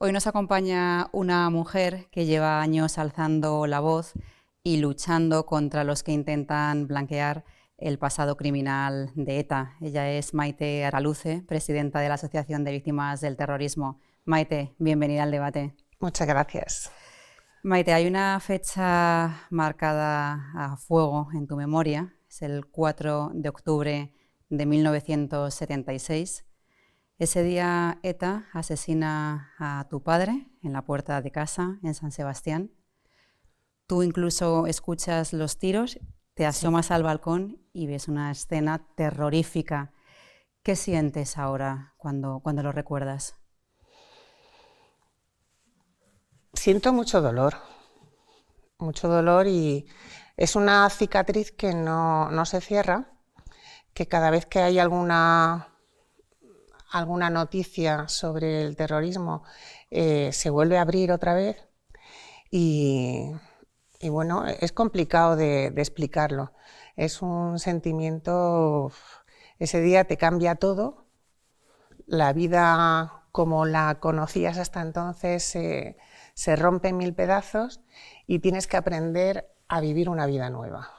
Hoy nos acompaña una mujer que lleva años alzando la voz y luchando contra los que intentan blanquear el pasado criminal de ETA. Ella es Maite Araluce, presidenta de la Asociación de Víctimas del Terrorismo. Maite, bienvenida al debate. Muchas gracias. Maite, hay una fecha marcada a fuego en tu memoria, es el 4 de octubre de 1976. Ese día ETA asesina a tu padre en la puerta de casa en San Sebastián. Tú incluso escuchas los tiros, te asomas al balcón y ves una escena terrorífica. ¿Qué sientes ahora cuando lo recuerdas? Siento mucho dolor y es una cicatriz que no se cierra, que cada vez que hay alguna noticia sobre el terrorismo se vuelve a abrir otra vez y bueno, es complicado de explicarlo. Es un sentimiento, ese día te cambia todo, la vida como la conocías hasta entonces se rompe en mil pedazos y tienes que aprender a vivir una vida nueva.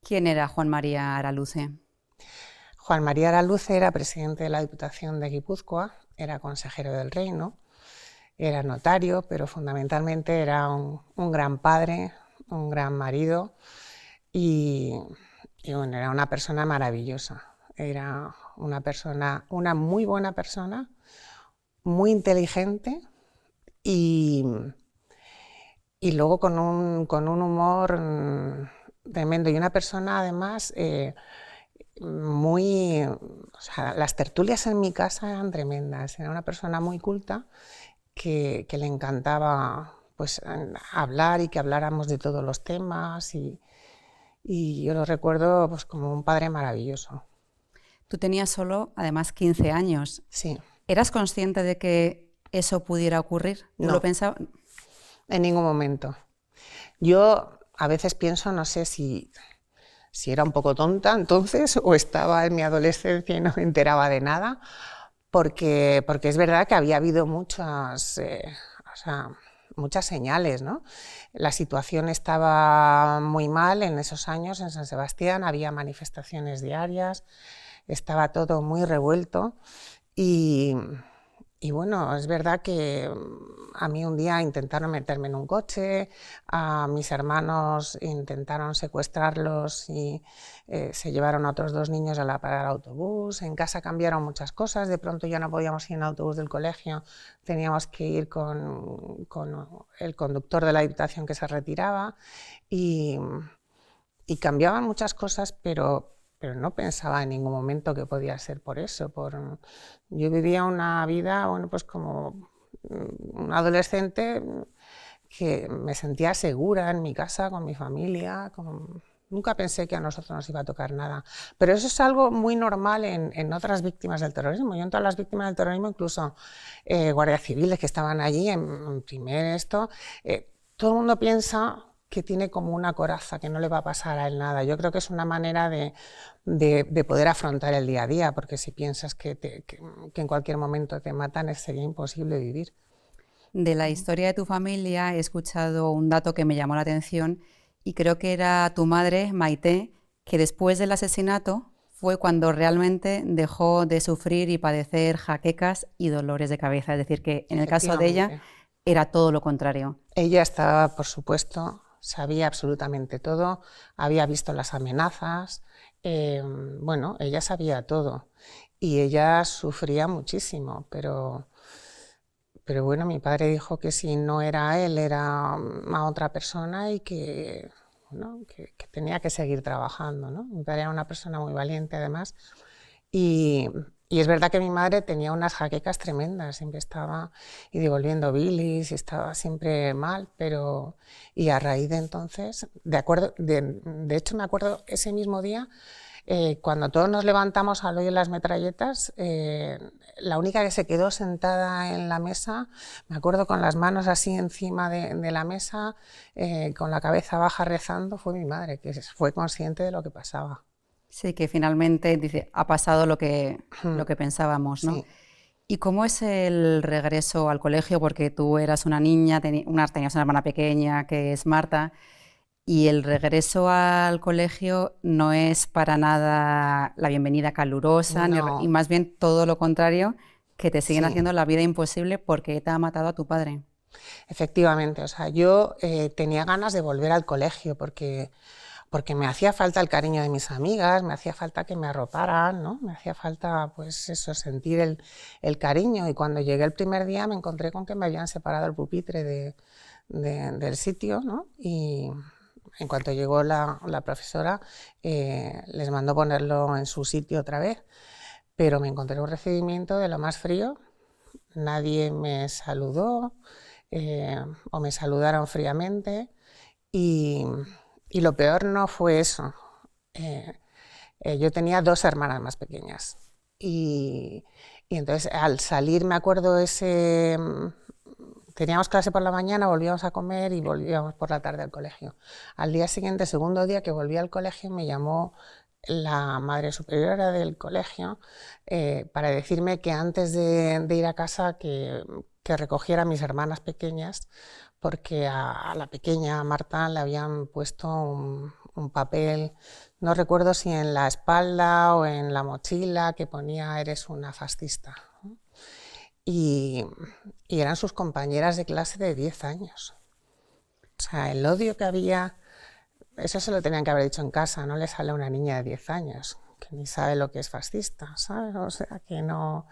¿Quién era Juan María Araluce? Juan María Araluce era presidente de la Diputación de Guipúzcoa, era consejero del Reino, era notario, pero fundamentalmente era un gran padre, un gran marido y bueno, era una persona maravillosa. Era una muy buena persona, muy inteligente y luego con un humor tremendo. Y una persona además o sea, las tertulias en mi casa eran tremendas. Era una persona muy culta que le encantaba pues hablar y que habláramos de todos los temas y yo lo recuerdo pues como un padre maravilloso. Tú tenías solo, además, 15 años. Sí. ¿Eras consciente de que eso pudiera ocurrir? ¿Tú No, lo pensabas? en ningún momento. Yo a veces pienso, no sé si era un poco tonta entonces o estaba en mi adolescencia y no me enteraba de nada, porque es verdad que había habido muchas señales, ¿no? La situación estaba muy mal en esos años en San Sebastián, había manifestaciones diarias, estaba todo muy revuelto y bueno, es verdad que a mí un día intentaron meterme en un coche, a mis hermanos intentaron secuestrarlos y se llevaron a otros 2 niños a la parada del autobús. En casa cambiaron muchas cosas, de pronto ya no podíamos ir en autobús del colegio, teníamos que ir con el conductor de la Diputación que se retiraba y cambiaban muchas cosas, pero no pensaba en ningún momento que podía ser por eso. Yo vivía una vida, bueno, pues como un adolescente que me sentía segura en mi casa, con mi familia, nunca pensé que a nosotros nos iba a tocar nada. Pero eso es algo muy normal en otras víctimas del terrorismo. Yo en todas las víctimas del terrorismo, incluso guardias civiles que estaban allí en primer esto, todo el mundo piensa que tiene como una coraza, que no le va a pasar a él nada. Yo creo que es una manera de poder afrontar el día a día, porque si piensas que en cualquier momento te matan, sería imposible vivir. De la historia de tu familia he escuchado un dato que me llamó la atención y creo que era tu madre, Maite, que después del asesinato fue cuando realmente dejó de sufrir y padecer jaquecas y dolores de cabeza. Es decir, que en el caso de ella era todo lo contrario. Ella estaba, por supuesto, sabía absolutamente todo, había visto las amenazas, bueno, ella sabía todo y ella sufría muchísimo, pero bueno, mi padre dijo que si no era él, era a otra persona y que, bueno, que tenía que seguir trabajando, ¿no? Mi padre era una persona muy valiente además y es verdad que mi madre tenía unas jaquecas tremendas, siempre estaba y devolviendo bilis y estaba siempre mal, y a raíz de entonces, de hecho me acuerdo ese mismo día, cuando todos nos levantamos al oír las metralletas, la única que se quedó sentada en la mesa, me acuerdo con las manos así encima de la mesa, con la cabeza baja rezando, fue mi madre, que fue consciente de lo que pasaba. Sí, que finalmente dice, ha pasado lo que pensábamos, ¿no? Sí. ¿Y cómo es el regreso al colegio? Porque tú eras una niña, tenías una hermana pequeña que es Marta, y el regreso al colegio no es para nada la bienvenida calurosa, y No, más bien todo lo contrario, que te siguen sí, haciendo la vida imposible porque te ha matado a tu padre. efectivamente. O sea, yo tenía ganas de volver al colegio porque me hacía falta el cariño de mis amigas, me hacía falta que me arroparan, ¿no? Me hacía falta, pues eso, sentir el cariño. Y cuando llegué el primer día me encontré con que me habían separado el pupitre del sitio, ¿no? Y en cuanto llegó la profesora, les mandó ponerlo en su sitio otra vez. Pero me encontré un recibimiento de lo más frío. Nadie me saludó, o me saludaron fríamente. Y, y lo peor no fue eso. Eh, yo tenía 2 hermanas más pequeñas. Y, y entonces al salir, me acuerdo teníamos clase por la mañana, volvíamos a comer y volvíamos por la tarde al colegio. Al día siguiente, segundo día que volví al colegio, me llamó la madre superiora del colegio para decirme que antes de ir a casa que recogiera a mis hermanas pequeñas, porque a la pequeña Marta le habían puesto un papel, no recuerdo si en la espalda o en la mochila, que ponía "eres una fascista". Y, y eran sus compañeras de clase de 10 años. O sea, el odio que había, eso se lo tenían que haber dicho en casa, no le sale a una niña de 10 años, que ni sabe lo que es fascista, ¿sabes? O sea, que no...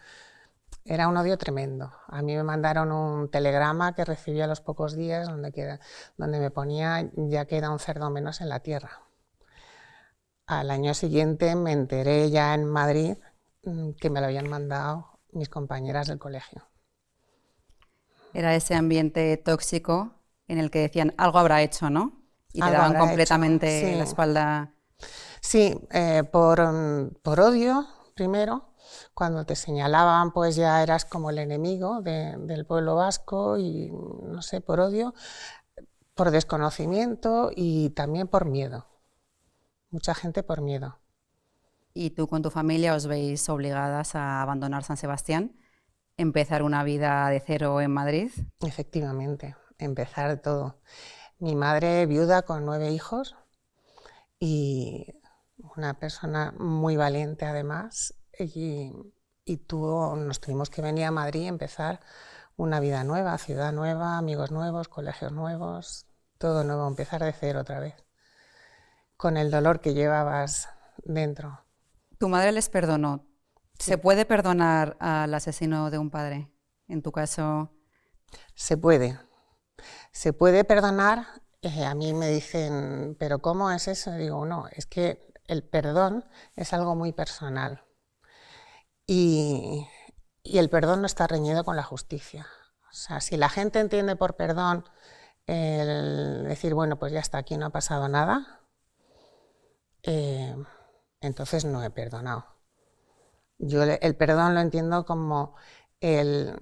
Era un odio tremendo. A mí me mandaron un telegrama que recibí a los pocos días donde me ponía "ya queda un cerdo menos en la tierra". Al año siguiente me enteré ya en Madrid que me lo habían mandado mis compañeras del colegio. Era ese ambiente tóxico en el que decían algo habrá hecho, ¿no? Y te Algo daban habrá hecho, completamente la sí. espalda. Sí, por odio, primero, cuando te señalaban, pues ya eras como el enemigo del pueblo vasco y, no sé, por odio, por desconocimiento y también por miedo. Mucha gente por miedo. Y tú con tu familia os veis obligadas a abandonar San Sebastián, empezar una vida de cero en Madrid. Efectivamente, empezar todo. Mi madre viuda con 9 hijos y una persona muy valiente además, nos tuvimos que venir a Madrid y empezar una vida nueva, ciudad nueva, amigos nuevos, colegios nuevos, todo nuevo, empezar de cero otra vez, con el dolor que llevabas dentro. Tu madre les perdonó. ¿Se Sí, puede perdonar al asesino de un padre? En tu caso, se puede. Se puede perdonar. A mí me dicen, ¿pero cómo es eso? Digo, no, es que el perdón es algo muy personal y, y el perdón no está reñido con la justicia. O sea, si la gente entiende por perdón el decir, bueno, pues ya está, aquí no ha pasado nada, entonces no he perdonado. Yo el perdón lo entiendo como el,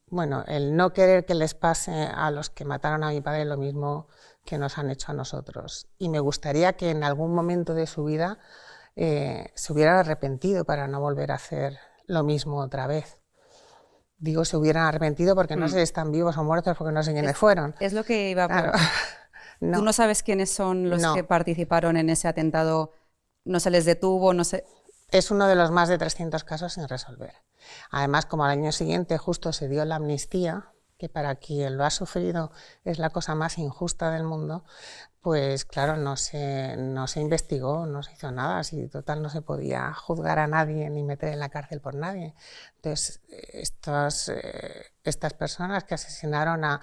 bueno, el no querer que les pase a los que mataron a mi padre lo mismo que nos han hecho a nosotros. Y me gustaría que en algún momento de su vida se hubieran arrepentido para no volver a hacer lo mismo otra vez. Digo se hubieran arrepentido porque no sé si están vivos o muertos, porque no sé quiénes fueron. es lo que iba a Claro. preguntar. ¿Tú No, no sabes quiénes son los que no. participaron en ese atentado? ¿No se les detuvo? No sé. Es uno de los más de 300 casos sin resolver. Además, como al año siguiente justo se dio la amnistía, que para quien lo ha sufrido es la cosa más injusta del mundo, pues claro, no se investigó, no se hizo nada, si total no se podía juzgar a nadie ni meter en la cárcel por nadie. Entonces, estas personas que asesinaron a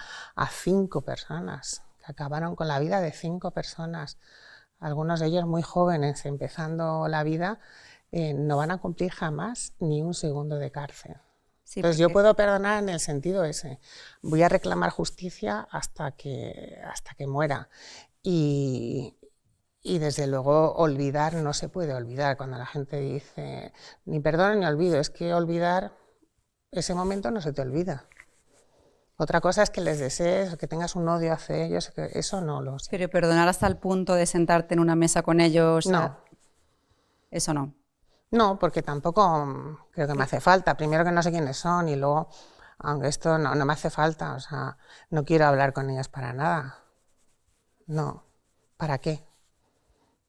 5 personas, que acabaron con la vida de 5 personas, algunos de ellos muy jóvenes, empezando la vida, no van a cumplir jamás ni un segundo de cárcel. Sí, Entonces yo porque puedo perdonar en el sentido ese, voy a reclamar justicia hasta que muera. Y, y desde luego olvidar no se puede olvidar. Cuando la gente dice ni perdono ni olvido, es que olvidar ese momento no se te olvida. Otra cosa es que les desees, que tengas un odio hacia ellos, que eso no lo sé. pero perdonar hasta el punto de sentarte en una mesa con ellos, No, eso no. No, porque tampoco creo que me hace falta. Primero que no sé quiénes son y luego, aunque esto no me hace falta, o sea, no quiero hablar con ellos para nada. No, ¿para qué?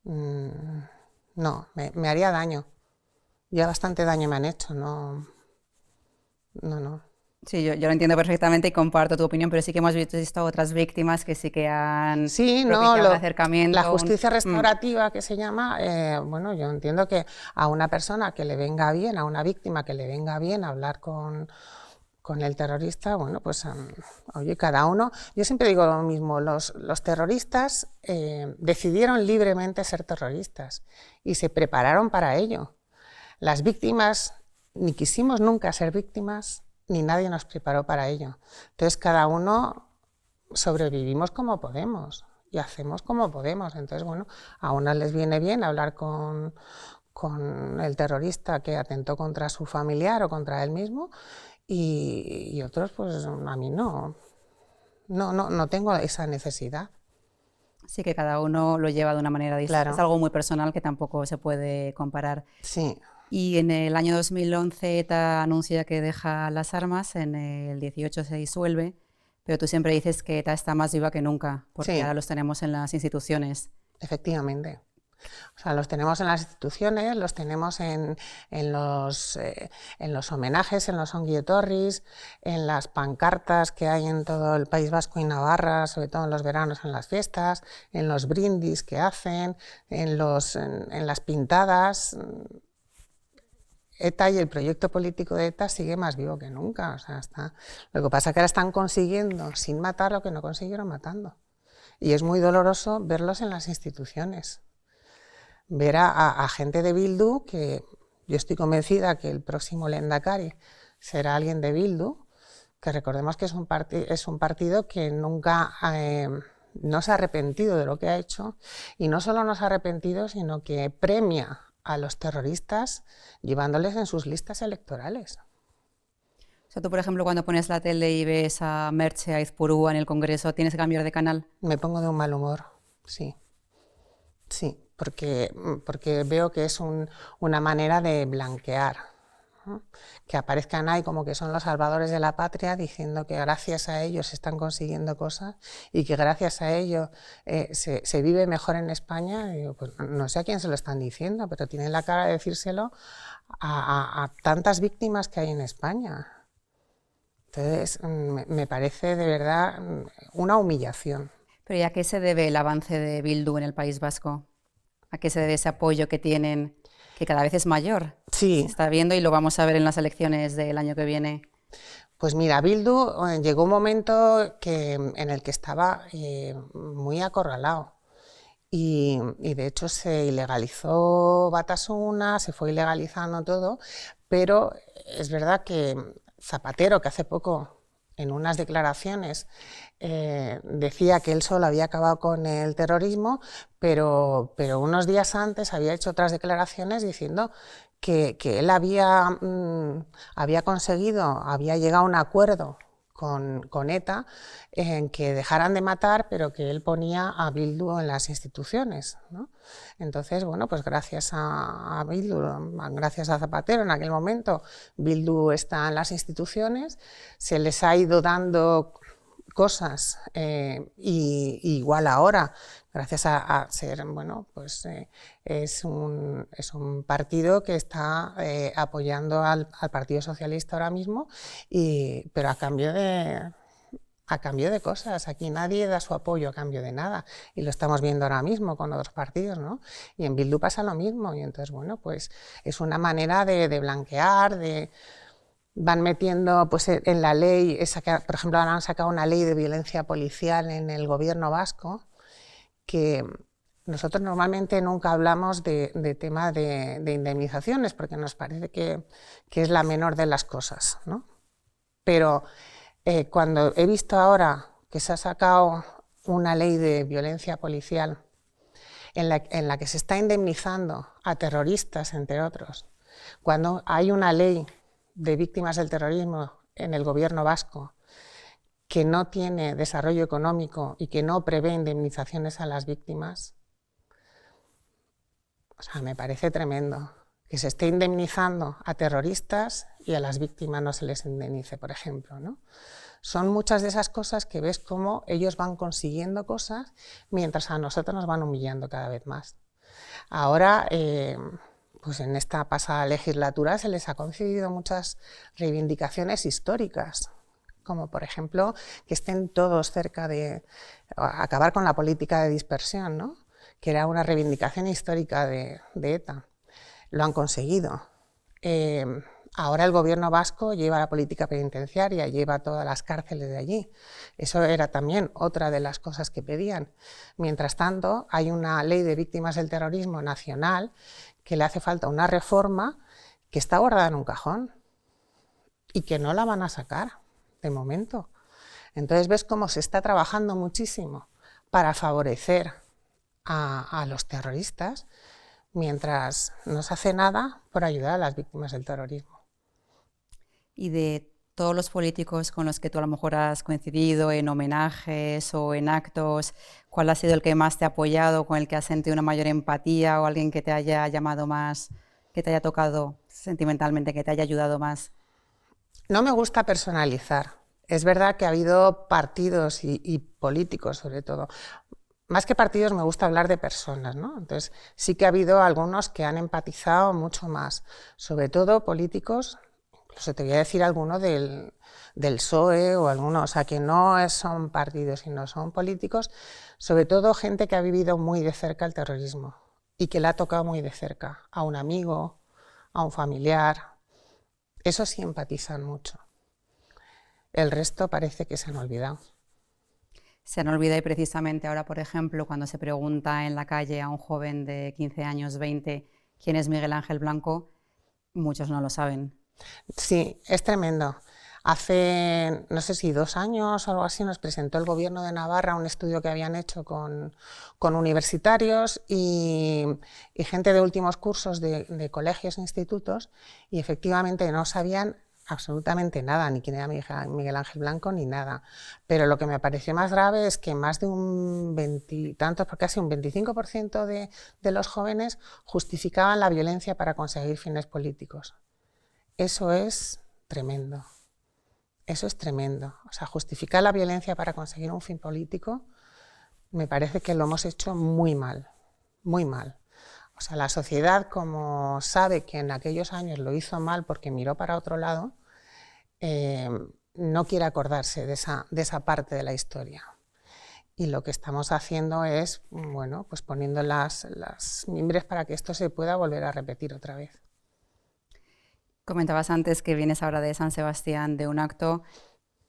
No, me haría daño. Ya bastante daño me han hecho, no. Sí, yo lo entiendo perfectamente y comparto tu opinión, pero sí que hemos visto otras víctimas que sí que han Sí, no, propiciado un la acercamiento. justicia restaurativa que se llama, bueno, yo entiendo que a una persona que le venga bien, a una víctima que le venga bien hablar con el terrorista, bueno, pues, oye, cada uno, yo siempre digo lo mismo, los terroristas decidieron libremente ser terroristas y se prepararon para ello. Las víctimas ni quisimos nunca ser víctimas, ni nadie nos preparó para ello. Entonces cada uno sobrevivimos como podemos y hacemos como podemos. Entonces, bueno, a unas les viene bien hablar con el terrorista que atentó contra su familiar o contra él mismo y otros, pues a mí no tengo esa necesidad. Sí que cada uno lo lleva de una manera distinta. Claro. Es algo muy personal que tampoco se puede comparar. Sí. Y en el año 2011 ETA anuncia que deja las armas, en el 18 se disuelve, pero tú siempre dices que ETA está más viva que nunca, porque Sí. ahora los tenemos en las instituciones. Efectivamente. O sea, los tenemos en las instituciones, los tenemos en los homenajes, en los onguietorris, en las pancartas que hay en todo el País Vasco y Navarra, sobre todo en los veranos, en las fiestas, en los brindis que hacen, en las pintadas. ETA y el proyecto político de ETA sigue más vivo que nunca. O sea, Lo que pasa es que ahora están consiguiendo, sin matar, lo que no consiguieron matando. Y es muy doloroso verlos en las instituciones. Ver a gente de Bildu, que yo estoy convencida que el próximo Lehendakari será alguien de Bildu, que recordemos que es un partido que nunca no se ha arrepentido de lo que ha hecho, y no solo no se ha arrepentido, sino que premia a los terroristas llevándoles en sus listas electorales. O sea, tú, por ejemplo, cuando pones la tele y ves a Merche Aizpurúa en el Congreso, ¿tienes que cambiar de canal? Me pongo de un mal humor, sí. Sí, porque veo que es una manera de blanquear, ¿no? Que aparezcan ahí como que son los salvadores de la patria, diciendo que gracias a ellos se están consiguiendo cosas y que gracias a ellos se vive mejor en España. Y digo, pues no sé a quién se lo están diciendo, pero tienen la cara de decírselo a tantas víctimas que hay en España. Entonces, me parece de verdad una humillación. Pero ¿y a qué se debe el avance de Bildu en el País Vasco? ¿A qué se debe ese apoyo que tienen, que cada vez es mayor? Sí. Se está viendo y lo vamos a ver en las elecciones del año que viene. Pues mira, Bildu llegó un momento en el que estaba muy acorralado. Y de hecho se ilegalizó Batasuna, se fue ilegalizando todo, pero es verdad que Zapatero, que hace poco en unas declaraciones decía que él solo había acabado con el terrorismo, pero unos días antes había hecho otras declaraciones diciendo que él había conseguido, había llegado a un acuerdo con ETA en que dejaran de matar, pero que él ponía a Bildu en las instituciones, ¿no? Entonces, bueno, pues gracias a Bildu, gracias a Zapatero en aquel momento, Bildu está en las instituciones, se les ha ido dando cosas y igual ahora, gracias a ser, bueno, pues es un partido que está apoyando al Partido Socialista ahora mismo, pero a cambio de cosas. Aquí nadie da su apoyo a cambio de nada y lo estamos viendo ahora mismo con otros partidos, ¿no? Y en Bildu pasa lo mismo y entonces, bueno, pues es una manera de blanquear, van metiendo pues en la ley, por ejemplo, ahora han sacado una ley de violencia policial en el gobierno vasco, que nosotros normalmente nunca hablamos de tema de indemnizaciones, porque nos parece que es la menor de las cosas, ¿no? Pero cuando he visto ahora que se ha sacado una ley de violencia policial en la que se está indemnizando a terroristas, entre otros, cuando hay una ley de víctimas del terrorismo en el gobierno vasco que no tiene desarrollo económico y que no prevé indemnizaciones a las víctimas, o sea, me parece tremendo. que se esté indemnizando a terroristas y a las víctimas no se les indemnice, por ejemplo, ¿no? Son muchas de esas cosas que ves cómo ellos van consiguiendo cosas mientras a nosotros nos van humillando cada vez más. Ahora, pues en esta pasada legislatura se les ha concedido muchas reivindicaciones históricas, como por ejemplo que estén todos cerca de acabar con la política de dispersión, ¿no? Que era una reivindicación histórica de ETA. Lo han conseguido. Ahora el gobierno vasco lleva la política penitenciaria, lleva todas las cárceles de allí. Eso era también otra de las cosas que pedían. Mientras tanto, hay una ley de víctimas del terrorismo nacional que le hace falta una reforma que está guardada en un cajón y que no la van a sacar de momento. Entonces ves cómo se está trabajando muchísimo para favorecer a los terroristas, mientras no se hace nada por ayudar a las víctimas del terrorismo. Y de todos los políticos con los que tú a lo mejor has coincidido en homenajes o en actos, ¿cuál ha sido el que más te ha apoyado, con el que has sentido una mayor empatía, o alguien que te haya llamado más, que te haya tocado sentimentalmente, que te haya ayudado más? No me gusta personalizar. Es verdad que ha habido partidos y políticos, sobre todo. Más que partidos, me gusta hablar de personas, ¿no? Entonces, sí que ha habido algunos que han empatizado mucho más, sobre todo políticos. Incluso te voy a decir alguno del PSOE o algunos, o sea, que no son partidos, sino son políticos, sobre todo gente que ha vivido muy de cerca el terrorismo y que le ha tocado muy de cerca, a un amigo, a un familiar. Esos sí empatizan mucho. El resto parece que se han olvidado. Se han olvidado, y precisamente ahora, por ejemplo, cuando se pregunta en la calle a un joven de 15 años, 20, quién es Miguel Ángel Blanco, muchos no lo saben. Sí, es tremendo. Hace, no sé si 2 años o algo así, nos presentó el Gobierno de Navarra un estudio que habían hecho con universitarios y gente de últimos cursos de colegios e institutos, y efectivamente no sabían absolutamente nada, ni quién era Miguel Ángel Blanco ni nada. Pero lo que me pareció más grave es que más de un veintitantos, casi un 25% de los jóvenes justificaban la violencia para conseguir fines políticos. Eso es tremendo. Eso es tremendo. O sea, justificar la violencia para conseguir un fin político, me parece que lo hemos hecho muy mal, muy mal. O sea, la sociedad, como sabe que en aquellos años lo hizo mal porque miró para otro lado, no quiere acordarse de esa parte de la historia. Y lo que estamos haciendo es, bueno, pues poniendo las mimbres para que esto se pueda volver a repetir otra vez. Comentabas antes que vienes ahora de San Sebastián, de un acto,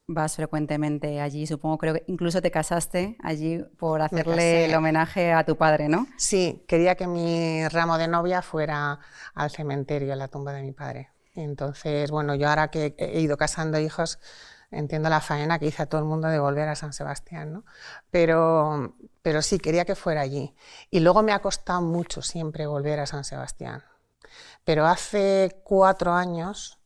vas frecuentemente allí, supongo, creo que incluso te casaste allí por hacerle el homenaje a tu padre, ¿no? Sí, quería que mi ramo de novia fuera al cementerio, a la tumba de mi padre. Entonces, bueno, yo ahora que he ido casando hijos, entiendo la faena que hizo a todo el mundo de volver a San Sebastián, ¿no? Pero sí, quería que fuera allí. Y luego me ha costado mucho siempre volver a San Sebastián. Pero hace 4 años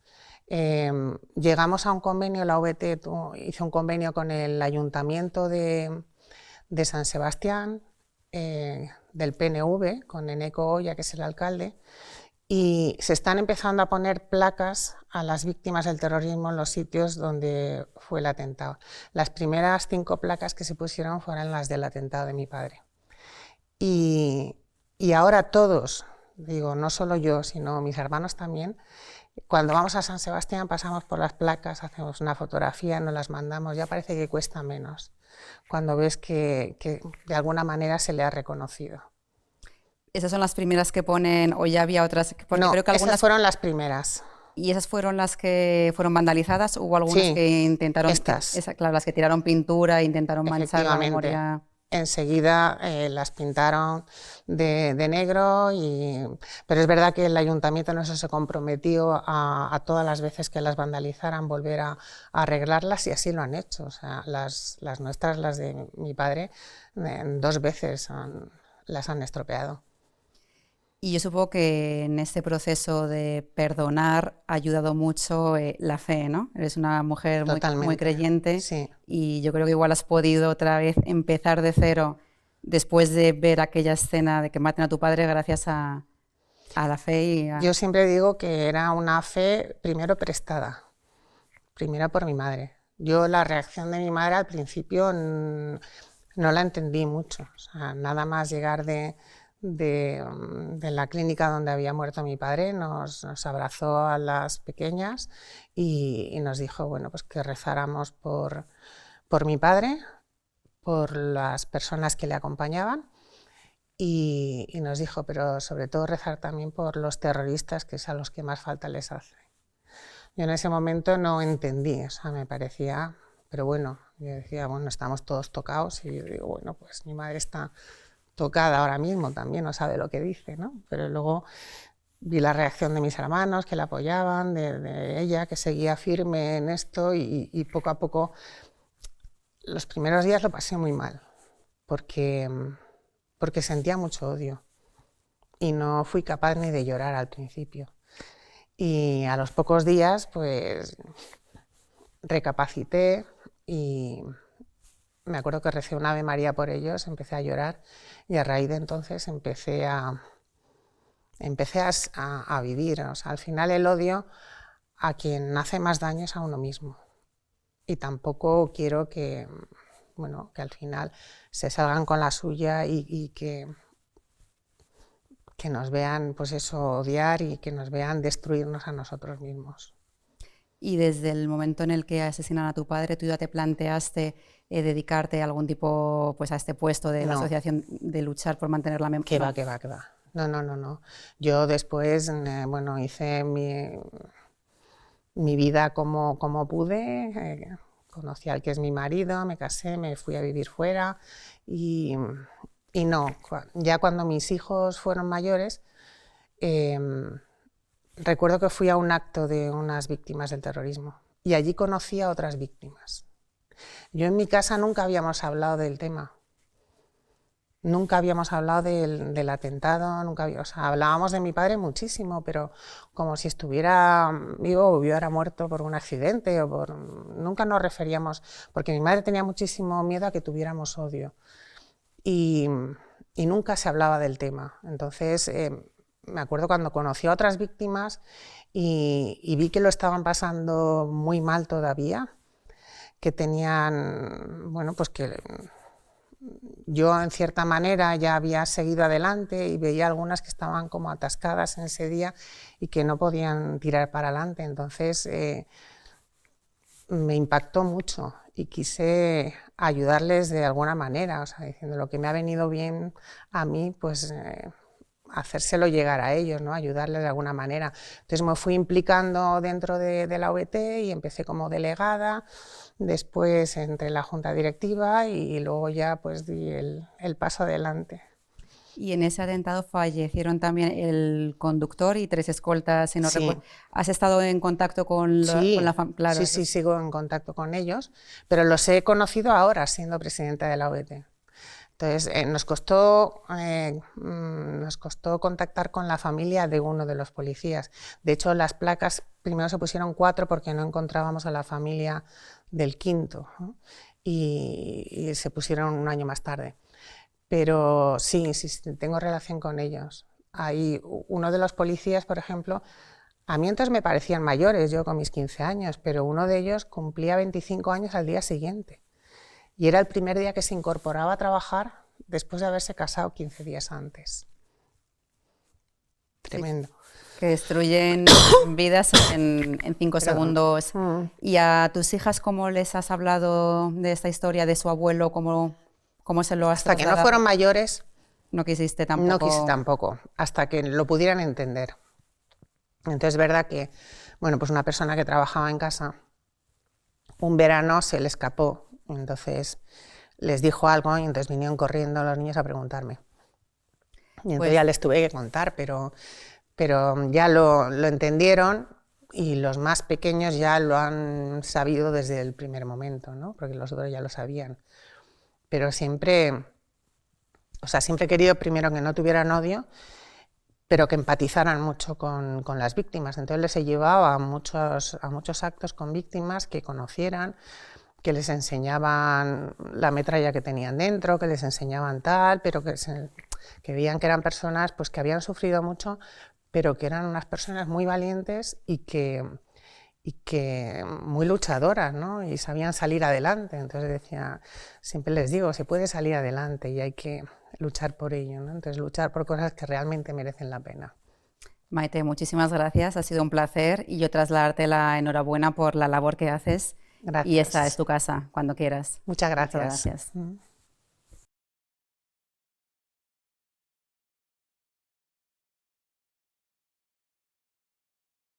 llegamos a un convenio, la OVT hizo un convenio con el Ayuntamiento de San Sebastián, del PNV, con Eneco Oya, que es el alcalde, y se están empezando a poner placas a las víctimas del terrorismo en los sitios donde fue el atentado. Las primeras 5 placas que se pusieron fueron las del atentado de mi padre. Y ahora todos, digo, no solo yo, sino mis hermanos también, cuando vamos a San Sebastián pasamos por las placas, hacemos una fotografía, nos las mandamos, ya parece que cuesta menos, cuando ves que de alguna manera se le ha reconocido. ¿Esas son las primeras que ponen, o ya había otras? Porque no, creo que algunas esas fueron las primeras. ¿Y esas fueron las que fueron vandalizadas? ¿Hubo algunas Sí, que intentaron, claro, las que tiraron pintura e intentaron manchar la memoria? Enseguida las pintaron de negro, pero es verdad que el ayuntamiento no se comprometió a todas las veces que las vandalizaran volver a arreglarlas, y así lo han hecho. O sea, las nuestras, las de mi padre, 2 veces las han estropeado. Y yo supongo que en este proceso de perdonar ha ayudado mucho la fe, ¿no? Eres una mujer muy creyente, sí. Y yo creo que igual has podido otra vez empezar de cero después de ver aquella escena de que maten a tu padre gracias a A la fe y a... Yo siempre digo que era una fe primero prestada, primero por mi madre. Yo la reacción de mi madre al principio no la entendí mucho. O sea, nada más llegar de la clínica donde había muerto mi padre, nos abrazó a las pequeñas y nos dijo, bueno, pues que rezáramos por mi padre, por las personas que le acompañaban y nos dijo, pero sobre todo rezar también por los terroristas, que es a los que más falta les hace. Yo en ese momento no entendí, o sea, me parecía, pero bueno, yo decía, bueno, estamos todos tocados y yo digo, bueno, pues mi madre está tocada ahora mismo también, no sabe lo que dice, ¿no? Pero luego vi la reacción de mis hermanos que la apoyaban, de ella que seguía firme en esto y poco a poco, los primeros días lo pasé muy mal, porque sentía mucho odio y no fui capaz ni de llorar al principio. Y a los pocos días, pues, recapacité y me acuerdo que recé un Ave María por ellos, empecé a llorar y a raíz de entonces empecé a vivir. O sea, al final el odio a quien hace más daño es a uno mismo. Y tampoco quiero que, bueno, que al final se salgan con la suya y que nos vean, pues eso, odiar y que nos vean destruirnos a nosotros mismos. Y desde el momento en el que asesinan a tu padre, ¿tú ya te planteaste dedicarte a algún tipo, pues a este puesto de la asociación, de luchar por mantener la memoria? Que va. No. Yo después, bueno, hice mi vida como pude, conocí al que es mi marido, me casé, me fui a vivir fuera y no, ya cuando mis hijos fueron mayores, recuerdo que fui a un acto de unas víctimas del terrorismo y allí conocí a otras víctimas. Yo en mi casa nunca habíamos hablado del tema. Nunca habíamos hablado del atentado, o sea, hablábamos de mi padre muchísimo, pero como si estuviera vivo o hubiera muerto por un accidente, nunca nos referíamos, porque mi madre tenía muchísimo miedo a que tuviéramos odio y nunca se hablaba del tema. Entonces, me acuerdo cuando conocí a otras víctimas y vi que lo estaban pasando muy mal todavía, que tenían, bueno, pues que yo en cierta manera ya había seguido adelante y veía algunas que estaban como atascadas en ese día y que no podían tirar para adelante. Entonces me impactó mucho y quise ayudarles de alguna manera, o sea, diciendo lo que me ha venido bien a mí, pues hacérselo llegar a ellos, ¿no? Ayudarles de alguna manera. Entonces me fui implicando dentro de la OET y empecé como delegada. Después entré en la junta directiva y luego ya pues di el paso adelante. Y en ese atentado fallecieron también el conductor y 3 escoltas, si no recuerdo. ¿Has estado en contacto con la familia? Claro. Sí, sigo en contacto con ellos, pero los he conocido ahora siendo presidenta de la OET. Entonces nos costó contactar con la familia de uno de los policías. De hecho, las placas primero se pusieron 4 porque no encontrábamos a la familia del quinto, ¿no? y se pusieron un año más tarde. Pero sí, tengo relación con ellos. Hay uno de los policías, por ejemplo, a mí entonces me parecían mayores, yo con mis 15 años, pero uno de ellos cumplía 25 años al día siguiente. Y era el primer día que se incorporaba a trabajar después de haberse casado 15 días antes. Tremendo. Sí, que destruyen vidas en 5 segundos. ¿Y a tus hijas cómo les has hablado de esta historia, de su abuelo? ¿Cómo se lo has trasladado? Hasta que no fueron mayores, no quisiste tampoco. No quise tampoco, hasta que lo pudieran entender. Entonces es verdad que, bueno, pues una persona que trabajaba en casa, un verano se le escapó. Entonces les dijo algo y entonces vinieron corriendo los niños a preguntarme. Y entonces pues ya les tuve que contar, pero ya lo entendieron y los más pequeños ya lo han sabido desde el primer momento, ¿no? Porque los otros ya lo sabían. Pero siempre he querido primero que no tuvieran odio, pero que empatizaran mucho con las víctimas. Entonces les he llevado a muchos actos con víctimas que conocieran, que les enseñaban la metralla que tenían dentro, que les enseñaban tal, pero que veían que eran personas pues, que habían sufrido mucho, pero que eran unas personas muy valientes y que muy luchadoras, ¿no? Y sabían salir adelante. Entonces decía, siempre les digo, se puede salir adelante y hay que luchar por ello, ¿no? Entonces luchar por cosas que realmente merecen la pena. Maite, muchísimas gracias, ha sido un placer y yo trasladarte la enhorabuena por la labor que haces. Gracias. Y esta es tu casa, cuando quieras. Muchas gracias. Muchas gracias.